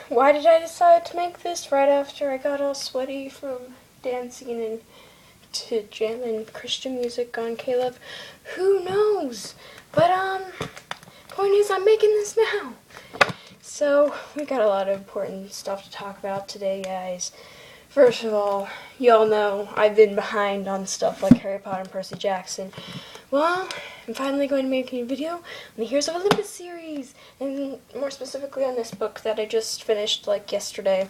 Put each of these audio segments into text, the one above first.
why did I decide to make this right after I got all sweaty from dancing and to jamming Christian music on Caleb? Who knows? But, point is I'm making this now. So, we got a lot of important stuff to talk about today, guys. First of all, y'all know I've been behind on stuff like Harry Potter and Percy Jackson. Well, I'm finally going to make a video on the Heroes of Olympus series, and more specifically on this book that I just finished like yesterday,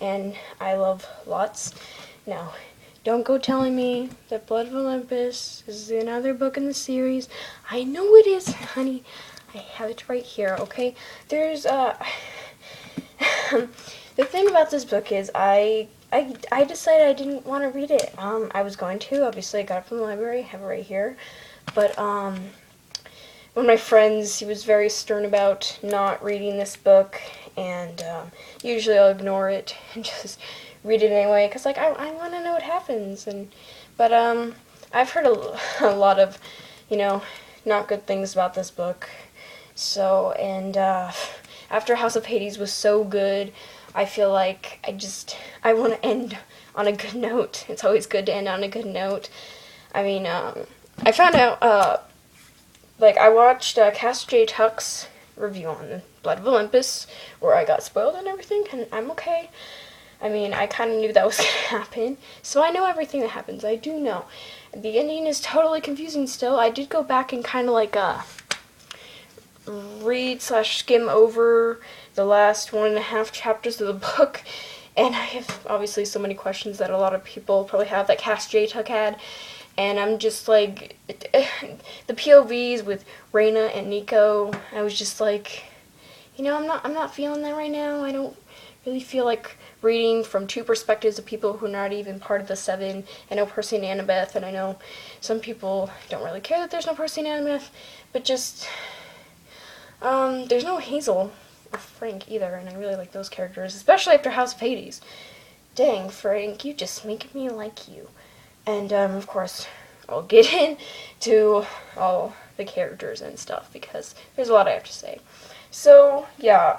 and I love lots. Now, don't go telling me that Blood of Olympus is another book in the series. I know it is, honey. I have it right here, okay? There's, the thing about this book is I decided I didn't want to read it. I was going to. Obviously, I got it from the library. I have it right here. But, one of my friends, he was very stern about not reading this book. And, usually I'll ignore it and just read it anyway. Because, like, I want to know what happens. But, I've heard a lot of, not good things about this book. So, and, after House of Hades was so good, I feel like I want to end on a good note. It's always good to end on a good note. I mean, I found out, I watched Cass J. Tuck's review on Blood of Olympus, where I got spoiled and everything, and I'm okay. I mean, I kind of knew that was going to happen, so I know everything that happens. I do know. The ending is totally confusing still. I did go back and kind of, read/skim over the last 1.5 chapters of the book, and I have obviously so many questions that a lot of people probably have that Cass J. Tuck had, and I'm just like, the POVs with Reina and Nico, I was just like, I'm not feeling that right now. I don't really feel like reading from two perspectives of people who are not even part of the Seven. I know Percy and Annabeth, and I know some people don't really care that there's no Percy and Annabeth, but just, there's no Hazel or Frank either, and I really like those characters, especially after House of Hades. Dang, Frank, you just make me like you. And, of course, I'll get into all the characters and stuff, because there's a lot I have to say. So, yeah,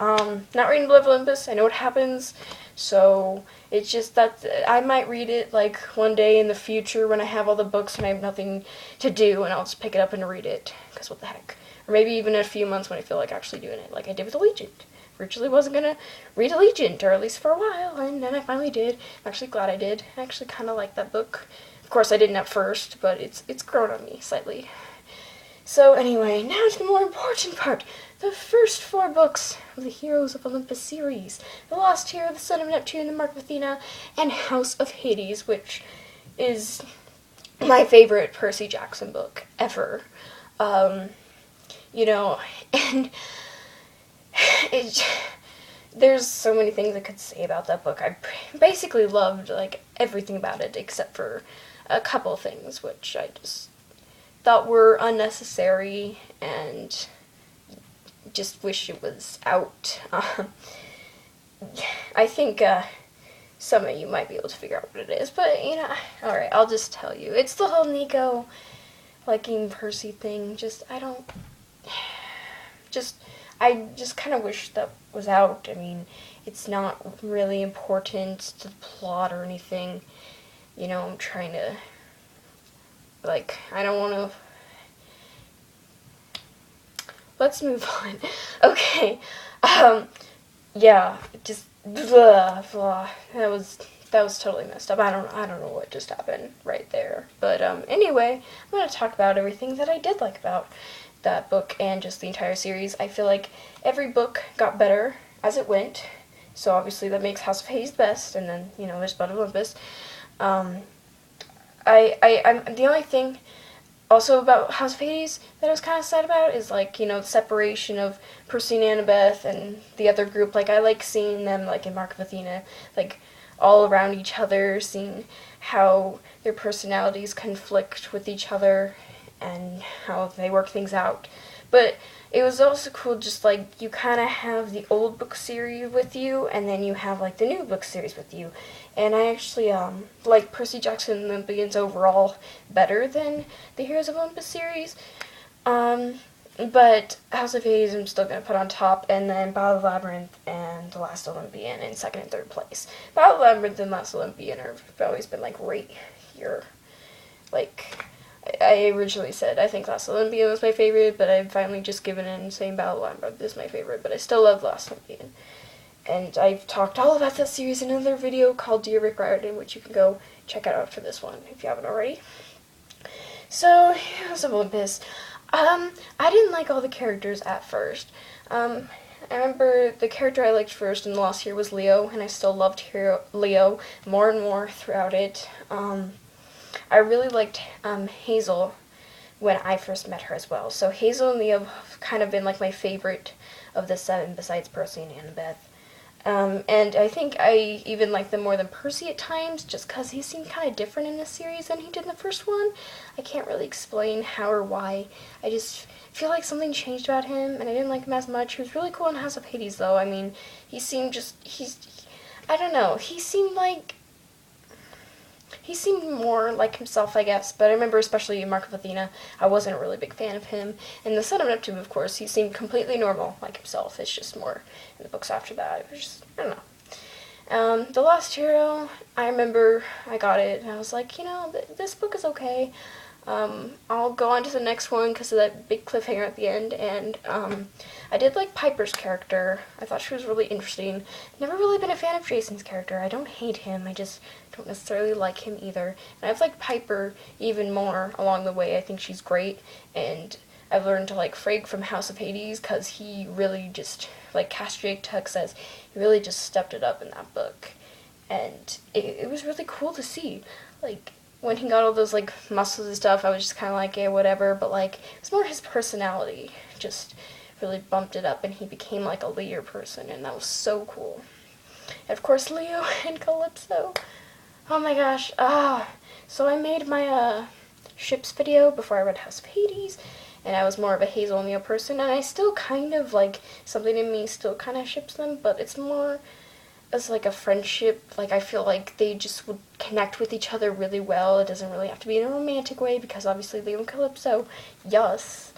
not reading Blood of Olympus, I know what happens, so it's just that I might read it, one day in the future when I have all the books and I have nothing to do, and I'll just pick it up and read it, because what the heck. Or maybe even in a few months when I feel like actually doing it, like I did with Allegiant. Originally wasn't going to read Allegiant, or at least for a while, and then I finally did. I'm actually glad I did. I actually kind of like that book. Of course, I didn't at first, but it's grown on me slightly. So anyway, now to the more important part. The first 4 books of the Heroes of Olympus series. The Lost Hero, The Son of Neptune, The Mark of Athena, and House of Hades, which is my favorite Percy Jackson book ever. And there's so many things I could say about that book. I basically loved, everything about it, except for a couple things, which I just thought were unnecessary, and just wish it was out. I think, some of you might be able to figure out what it is, but, alright, I'll just tell you. It's the whole Nico liking Percy thing. I just kind of wish that was out. I mean, it's not really important to the plot or anything. I'm trying to, I don't want to. Let's move on. Okay. Yeah, just blah, blah. That was totally messed up. I don't know what just happened right there. But anyway, I'm going to talk about everything that I did like about that book and just the entire series. I feel like every book got better as it went, so obviously that makes House of Hades best, and then, there's Blood of Olympus. I'm the only thing also about House of Hades that I was kind of sad about is, the separation of Percy and Annabeth and the other group. I like seeing them, in Mark of Athena, all around each other, seeing how their personalities conflict with each other, and how they work things out. But it was also cool, just, you kind of have the old book series with you, and then you have, the new book series with you. And I actually, like Percy Jackson and Olympians overall better than the Heroes of Olympus series. But House of Hades I'm still going to put on top, and then Battle of Labyrinth and The Last Olympian in second and third place. Battle of Labyrinth and Last Olympian have always been like right here. Like, I originally said I think Last Olympian was my favorite, but I've finally just given in saying Battle of Labyrinth is my favorite, but I still love Last Olympian. And I've talked all about that series in another video called Dear Rick Riordan, which you can go check out after this one if you haven't already. So, House of Olympus. I didn't like all the characters at first. I remember the character I liked first in the last year was Leo, and I still loved Leo more and more throughout it. I really liked Hazel when I first met her as well. So Hazel and Leo have kind of been like my favorite of the 7 besides Percy and Annabeth. And I think I even like them more than Percy at times, just because he seemed kind of different in this series than he did in the first one. I can't really explain how or why. I just feel like something changed about him, and I didn't like him as much. He was really cool in House of Hades, though. I mean, he seemed I don't know, he seemed more like himself, I guess, but I remember especially in Mark of Athena, I wasn't a really big fan of him. In The Son of Neptune, of course, he seemed completely normal, like himself. It's just more in the books after that. It was just, I don't know. The Lost Hero, I remember I got it, and I was like, this book is okay. I'll go on to the next one because of that big cliffhanger at the end, and I did like Piper's character. I thought she was really interesting. Never really been a fan of Jason's character. I don't hate him, I just don't necessarily like him either. And I've liked Piper even more along the way. I think she's great, and I've learned to like Frigg from House of Hades because he really just, like Cass Jake Tuck says, he really just stepped it up in that book. And it was really cool to see. Like, when he got all those, like, muscles and stuff, I was just kind of like, yeah, whatever, but, like, it was more his personality just really bumped it up, and he became, like, a leader person, and that was so cool. And, of course, Leo and Calypso. Oh my gosh, so I made my, ships video before I read House of Hades, and I was more of a Hazel and Leo person, and I still kind of, like, something in me still kind of ships them, but it's more as like a friendship. Like, I feel like they just would connect with each other really well. It doesn't really have to be in a romantic way because obviously Leo and Calypso, yes.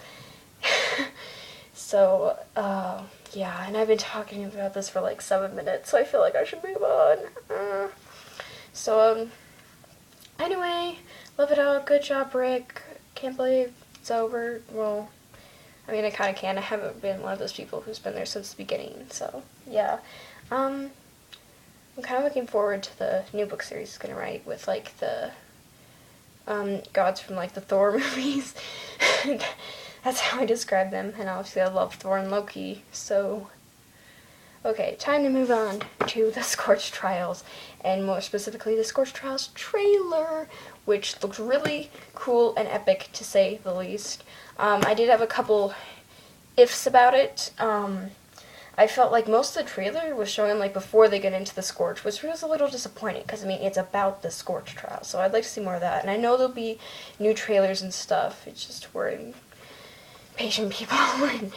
So, yeah, and I've been talking about this for like 7 minutes, so I feel like I should move on. Anyway, love it all. Good job, Rick. Can't believe it's over. Well, I mean, I kind of can. I haven't been one of those people who's been there since the beginning, so, yeah. I'm kind of looking forward to the new book series he's gonna write with, like, the, gods from, like, the Thor movies. That's how I describe them, and obviously I love Thor and Loki, so... Okay, time to move on to the Scorch Trials, and more specifically the Scorch Trials trailer, which looks really cool and epic, to say the least. I did have a couple ifs about it. I felt like most of the trailer was showing, like, before they get into the Scorch, which was a little disappointing, because, I mean, it's about the Scorch trial, so I'd like to see more of that. And I know there'll be new trailers and stuff. It's just we're impatient people. And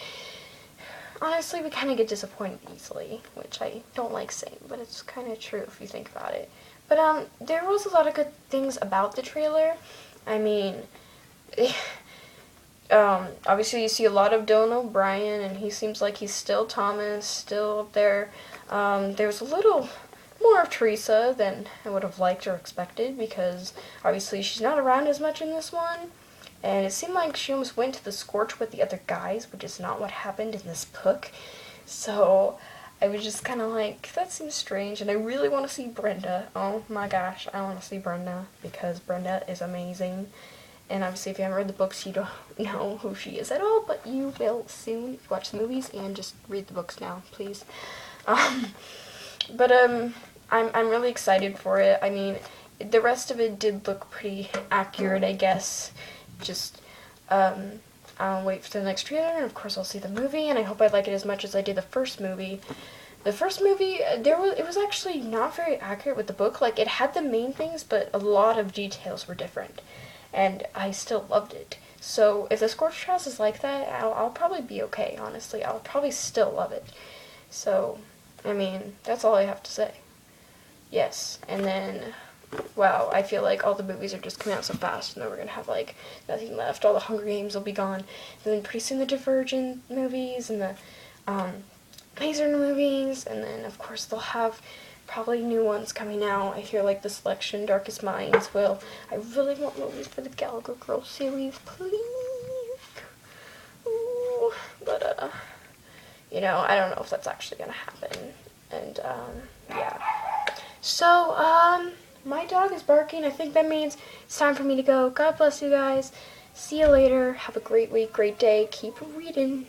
honestly, we kind of get disappointed easily, which I don't like saying, but it's kind of true if you think about it. But, there was a lot of good things about the trailer. I mean... obviously you see a lot of Dylan O'Brien, and he seems like he's still Thomas, still up there. There's a little more of Teresa than I would have liked or expected, because obviously she's not around as much in this one, and it seemed like she almost went to the Scorch with the other guys, which is not what happened in this book. So I was just kind of like, that seems strange, and I really want to see Brenda. Oh my gosh, I want to see Brenda, because Brenda is amazing. And obviously, if you haven't read the books, you don't know who she is at all, but you will soon if you watch the movies, and just read the books now, please. I'm really excited for it. I mean, the rest of it did look pretty accurate, I guess. Just, I'll wait for the next trailer, and of course I'll see the movie, and I hope I like it as much as I did the first movie. The first movie, it was actually not very accurate with the book. Like, it had the main things, but a lot of details were different. And I still loved it. So if the Scorch Trials is like that, I'll probably be okay, honestly. I'll probably still love it. So, I mean, that's all I have to say. Yes, and then wow, I feel like all the movies are just coming out so fast, and then we're gonna have like nothing left. All the Hunger Games will be gone, and then pretty soon the Divergent movies and the Maze Runner movies, and then of course they'll have probably new ones coming out. I hear like The Selection, Darkest Minds will. I really want movies for the Gallagher Girls series, please. Ooh, but you know, I don't know if that's actually gonna happen. And yeah. So my dog is barking. I think that means it's time for me to go. God bless you guys. See you later. Have a great week, great day. Keep reading.